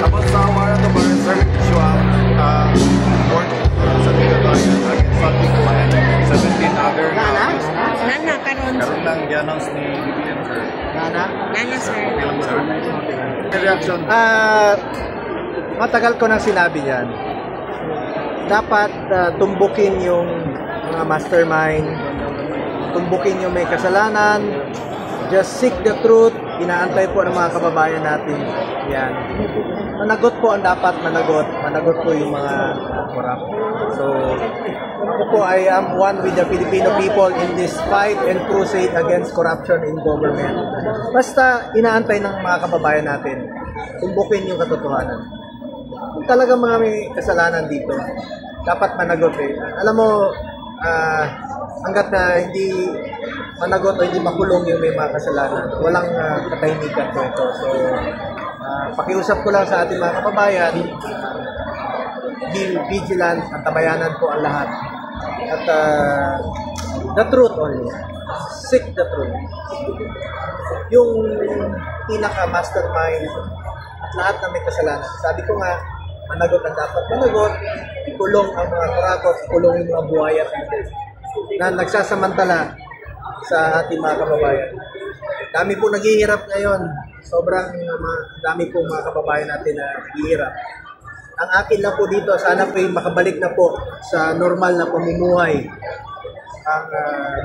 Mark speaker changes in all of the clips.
Speaker 1: Tapos sa warrant of arrest, sir, issue court sa Tigagayan against Salty Kumain. 17 other
Speaker 2: Nana, karon.
Speaker 1: karoon lang i-announce ni BBM, sir.
Speaker 2: Nana, sir.
Speaker 1: Okay lang, sir. Reaction.
Speaker 3: Matagal ko nang sinabi yan. Dapat tumbukin yung mga mastermind, tumbukin yung may kasalanan, just seek the truth, inaantay po ng mga kababayan natin. Yan. Managot po ang dapat managot. Managot po yung mga corrupt. So, ako po, I am one with the Filipino people in this fight and crusade against corruption in government. Basta inaantay ng mga kababayan natin, tumbukin yung katotohanan. Kung talagang mga may kasalanan dito, dapat managot eh. Alam mo, hanggat na hindi managot o hindi makulong yung may mga kasalanan, walang katahimikan po ito. So, pakiusap ko lang sa ating mga kababayan, be vigilant at tabayanan po ang lahat. At the truth only. Seek the truth. Yung pinaka-mastermind at lahat na may kasalanan. Sabi ko nga, managot ang dapat managot, ikulong ang mga kurakot, ikulong yung mga buhayat na nagsasamantala sa ating mga kababayan. Dami po naghihirap ngayon. Sobrang dami po mga kababayan natin na naghihirap. Ang akin lang po dito, sana po makabalik na po sa normal na pamumuhay ang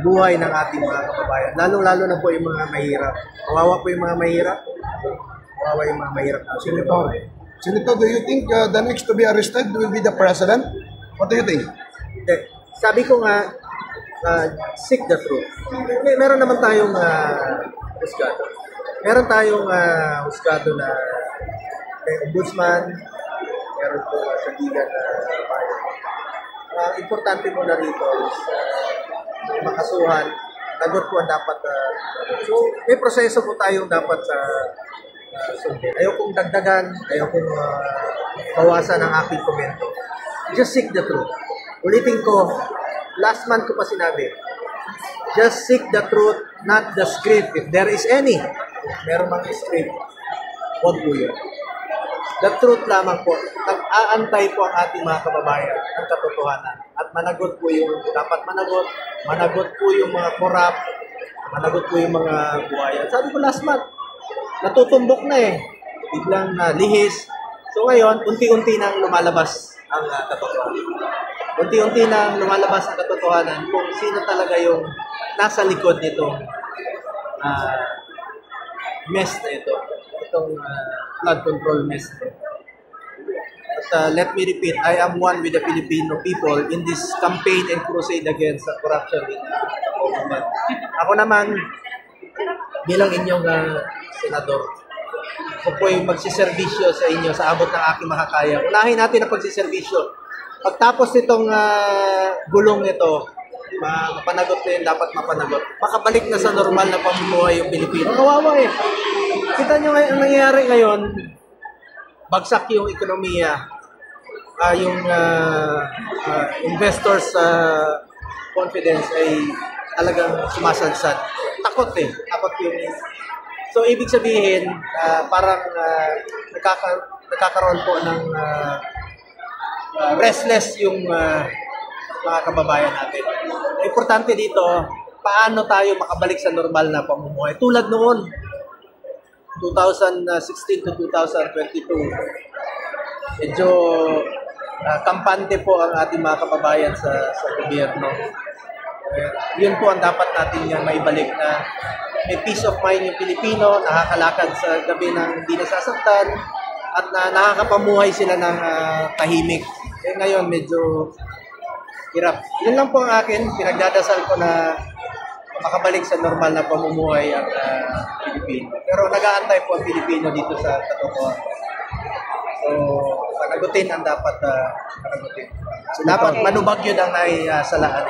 Speaker 3: buhay ng ating mga kababayan. Lalong-lalo na po yung mga mahirap. Kawawa po yung mga mahirap. Kawawa yung mga mahirap.
Speaker 4: Senator, do you think the next to be arrested will be the president? What do you think?
Speaker 3: Sabi ko nga, seek the truth. Meron naman tayong husgado. Meron tayong husgado na ombudsman, meron po sa liga na importante mo na rito is makasuhan, nagot po ang dapat. So, may proseso po tayong dapat sundin. Ayaw kong dagdagan, ayaw kong bawasan ang aking komento. Just seek the truth. Ulitin ko, last month ko pa sinabi, just seek the truth, not the script. If there is any, meron mang script, huwag po yun. The truth lamang po, nag-aantay po ang ating mga kababayan ng katotohanan. At managot po yung dapat managot po yung mga corrupt, managot po yung mga buhayan. Sabi ko last month, natutumbok na eh. Biglang lihis. So ngayon, unti-unti nang lumalabas ang katotohanan. Unti-unti nang lumalabas ang katotohanan kung sino talaga yung nasa likod nitong mess na ito. Itong flood control mess na ito. At let me repeat, I am one with the Filipino people in this campaign and crusade against corruption in government. Ako naman, bilang inyong senador, ako po'y magsiservisyo sa inyo sa abot ng aking makakaya. Unahin natin ang pagsiservisyo. Pagtapos nitong gulong nito, mapanagot na yun, dapat mapanagot. Makabalik na sa normal na pamumuhay yung Pilipino. Kawawa eh. Kita nyo ang nangyayari ngayon, bagsak yung ekonomiya, yung investors' confidence ay talagang sumasadsad. Takot eh. Takot yung... So, ibig sabihin, parang nagkakaroon po ng restless yung mga kababayan natin. Importante dito, paano tayo makabalik sa normal na pamumuhay. Tulad noon, 2016 to 2022, medyo kampante po ang ating mga kababayan sa gobyerno. Yun po ang dapat natin yan maibalik na may peace of mind yung Pilipino, nakakalakad sa gabi ng hindi nasasaktan, at nakakapamuhay sila ng tahimik. Ngayon, medyo hirap. Yun lang po ang akin, pinagdadasal ko na makabalik sa normal na pamumuhay ang Pilipino. Pero nag-aantay po ang Pilipino dito sa katotohanan. So, panagutin ang dapat panagutin. So, dapat manubag yun ang naisalaan.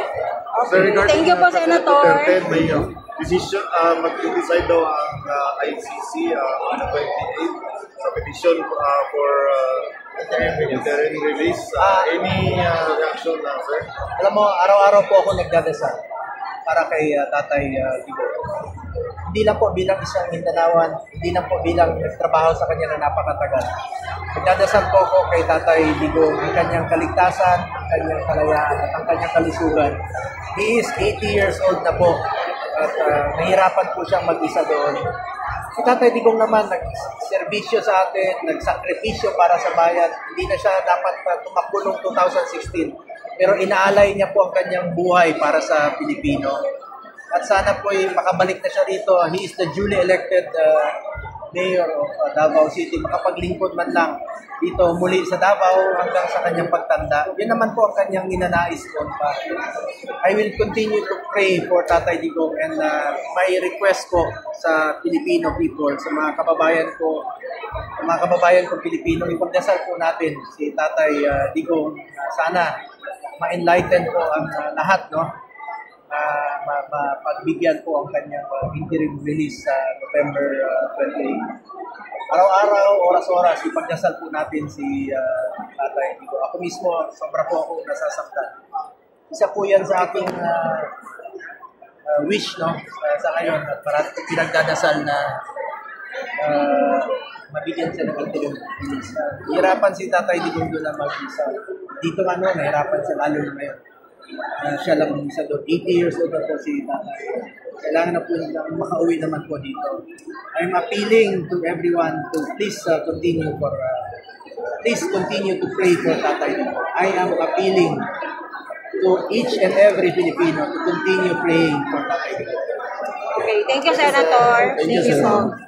Speaker 2: Thank you po, Senator.
Speaker 1: May decision, mag-decide daw ang ICC on the 28th sa petition for interim release. Any reaction na, sir?
Speaker 3: Alam mo, araw-araw po ako nagdadasal para kay Tatay Tibo. hindi lang po bilang isang Mindanaoan, hindi lang po bilang nagtrabaho sa kanya na napakatagal. Nagdadasal po ko kay Tatay Digong ang kanyang kaligtasan, ang kanyang kalayaan, at ang kanyang kalusugan. He is 80 years old na po at nahirapan po siyang mag-isa doon. Si Tatay Digong naman nagserbisyo sa atin, nagsakripisyo para sa bayan. Hindi na siya dapat tumakbo noong 2016. Pero inaalay niya po ang kanyang buhay para sa Pilipino. At sana po makabalik na siya rito. He is the duly elected mayor of Davao City. Makapaglingkod man lang dito muli sa Davao hanggang sa kanyang pagtanda. Yan naman po ang kanyang ninanais ko. I will continue to pray for Tatay Digong and my request po sa Filipino people, sa mga kababayan ko Pilipino, ipagdasal po natin si Tatay Digong. Sana ma-enlighten po ang lahat, no? Mapagbigyan po ang kanyang interim release sa November 28. Araw-araw, oras-oras, ipagdasal po natin si Tatay Digong. Ako mismo, sobra po ako nasasaktan. Isa po yan sa aking wish, no? Sa ngayon, at parang pinagdadasal na mabigyan siya ng interim release. Hirapan si Tatay Digong doon na mag-isa. Dito nahirapan siya lalo na ngayon. Siya lang isa doon. 80 years old na po si Tatay. Kailangan na po makauwi naman po dito. I'm appealing to everyone to please continue to pray for Tatay Digong. I am appealing to each and every Filipino to continue praying for Tatay Digong.
Speaker 2: Okay, thank you, Senator.
Speaker 3: Thank you,
Speaker 2: po.
Speaker 3: Senator.